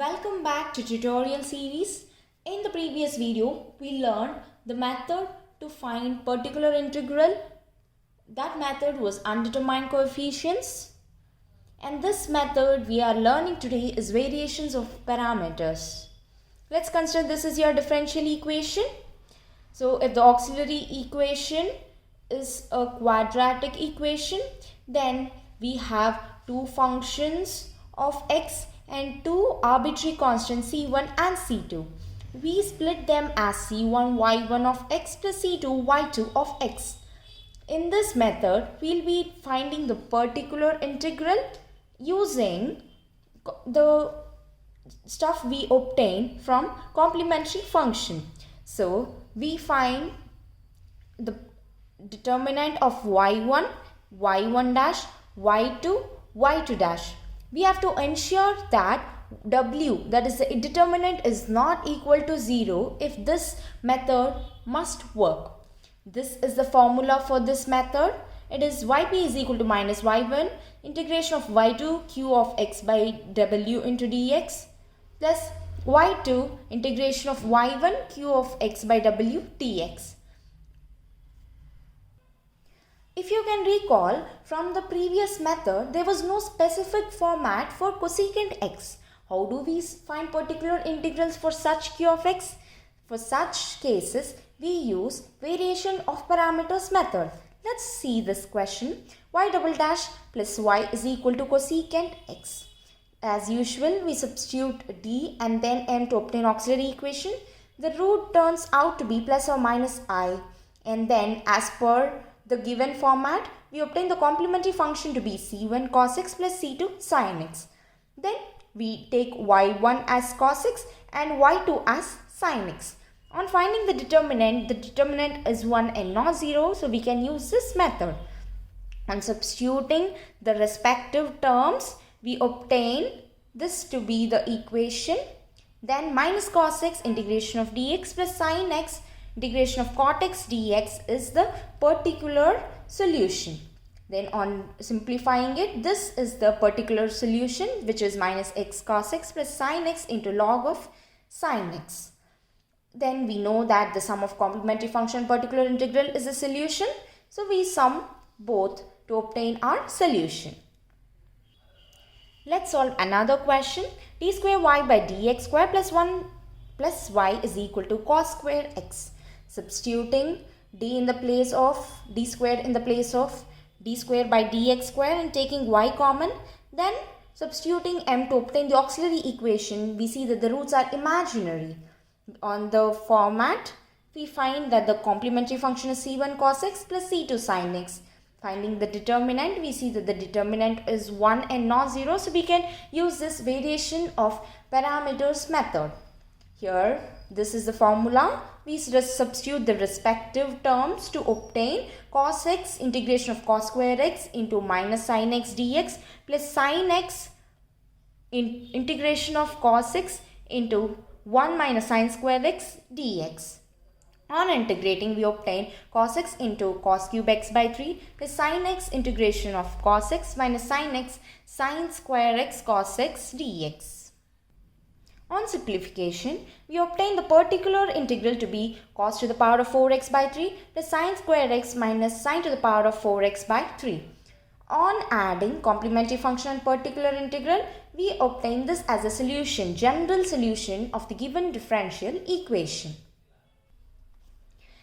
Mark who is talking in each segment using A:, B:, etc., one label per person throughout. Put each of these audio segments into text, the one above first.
A: Welcome back to tutorial series. In the previous video, we learned the method to find particular integral. That method was undetermined coefficients. And this method we are learning today is variations of parameters. Let's consider this is your differential equation. So if the auxiliary equation is a quadratic equation, then we have two functions of x and two arbitrary constants c1 and c2. We split them as c1 y1 of x plus c2 y2 of x. In this method, we'll be finding the particular integral using the stuff we obtain from complementary function. So we find the determinant of y1, y1 dash, y2, y2 dash. We have to ensure that w, that is the determinant, is not equal to 0 if this method must work. This is the formula for this method. It is yp is equal to minus y1 integration of y2 q of x by w into dx plus y2 integration of y1 q of x by w dx. If you can recall, from the previous method, there was no specific format for cosecant x. How do we find particular integrals for such q of x? For such cases, we use variation of parameters method. Let's see this question. Y double dash plus y is equal to cosecant x. As usual, we substitute d and then m to obtain auxiliary equation. The root turns out to be plus or minus I, and then as per the given format, we obtain the complementary function to be c1 cos x plus c2 sin x. Then we take y1 as cos x and y2 as sin x. On finding the determinant is 1 and not 0, so we can use this method. On substituting the respective terms, we obtain this to be the equation. Then minus cos x integration of dx plus sin x integration of cot x dx is the particular solution. Then on simplifying it, this is the particular solution, which is minus x cos x plus sin x into log of sin x. Then we know that the sum of complementary function particular integral is a solution. So we sum both to obtain our solution. Let's solve another question. D square y by dx square plus 1 plus y is equal to cos square x. Substituting d in the place of d squared in the place of d square by dx square and taking y common, then substituting m to obtain the auxiliary equation, we see that the roots are imaginary. On the format, we find that the complementary function is c1 cos x plus c2 sin x. Finding the determinant, we see that the determinant is 1 and not 0, so we can use this variation of parameters method. Here, this is the formula. We substitute the respective terms to obtain cos x integration of cos square x into minus sin x dx plus sin x integration of cos x into 1 minus sin square x dx. On integrating, we obtain cos x into cos cube x by 3 plus sin x integration of cos x minus sin x sin square x cos x dx. On simplification, we obtain the particular integral to be cos to the power of 4x by 3 plus sin square x minus sin to the power of 4x by 3. On adding complementary function and particular integral, we obtain this as a solution, general solution of the given differential equation.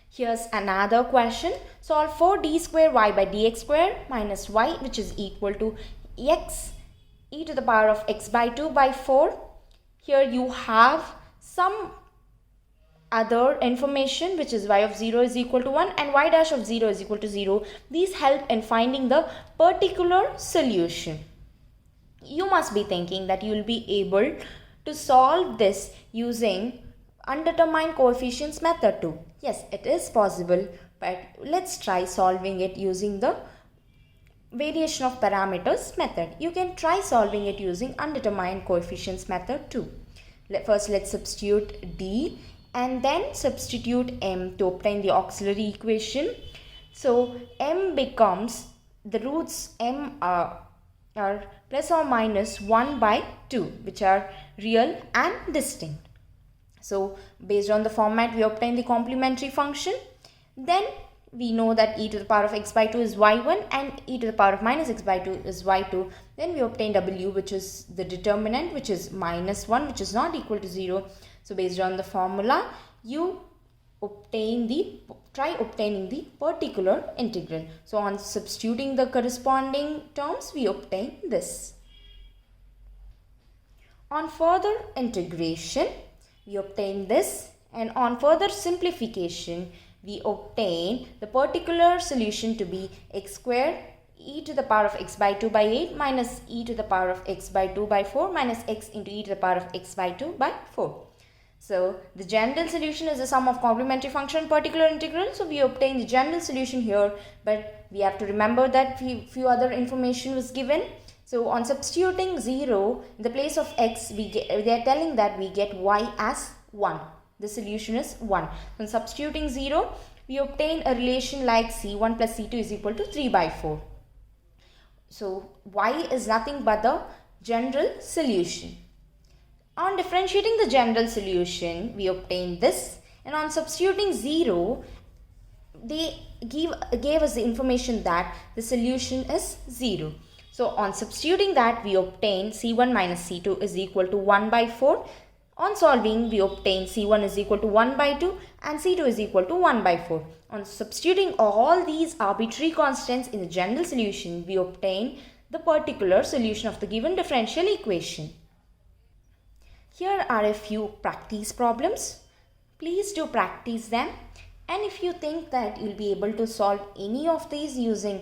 A: Here's another question. Solve for d square y by dx square minus y, which is equal to x e to the power of x by 2 by 4. Here you have some other information, which is y of 0 is equal to 1 and y dash of 0 is equal to 0. These help in finding the particular solution. You must be thinking that you will be able to solve this using undetermined coefficients method too. Yes, it is possible, but let's try solving it using the variation of parameters method. You can try solving it using undetermined coefficients method too. First, let's substitute d and then substitute m to obtain the auxiliary equation. So m becomes, the roots m are are plus or minus 1 by 2, which are real and distinct. So based on the format, we obtain the complementary function. Then we know that e to the power of x by 2 is y1 and e to the power of minus x by 2 is y2. Then we obtain w, which is the determinant, which is minus 1, which is not equal to 0. So based on the formula, you try obtaining the particular integral. So on substituting the corresponding terms, we obtain this. On further integration, we obtain this, and on further simplification, we obtain the particular solution to be x squared e to the power of x by 2 by 8 minus e to the power of x by 2 by 4 minus x into e to the power of x by 2 by 4. So the general solution is the sum of complementary function and particular integral. So we obtain the general solution here, but we have to remember that few other information was given. So on substituting 0 in the place of x, they are telling that we get y as 1. The solution is 1. On substituting 0, we obtain a relation like c1 plus c2 is equal to 3 by 4. So y is nothing but the general solution. On differentiating the general solution, we obtain this, and on substituting 0, they gave us the information that the solution is 0. So on substituting that, we obtain c1 minus c2 is equal to 1 by 4. On solving, we obtain c1 is equal to 1 by 2 and c2 is equal to 1 by 4. On substituting all these arbitrary constants in the general solution, we obtain the particular solution of the given differential equation. Here are a few practice problems. Please do practice them, and if you think that you'll be able to solve any of these using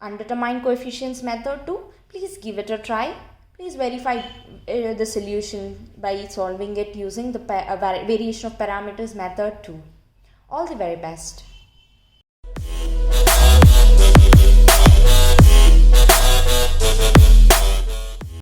A: undetermined coefficients method too, please give it a try. Please verify the solution by solving it using the variation of parameters method too. All the very best.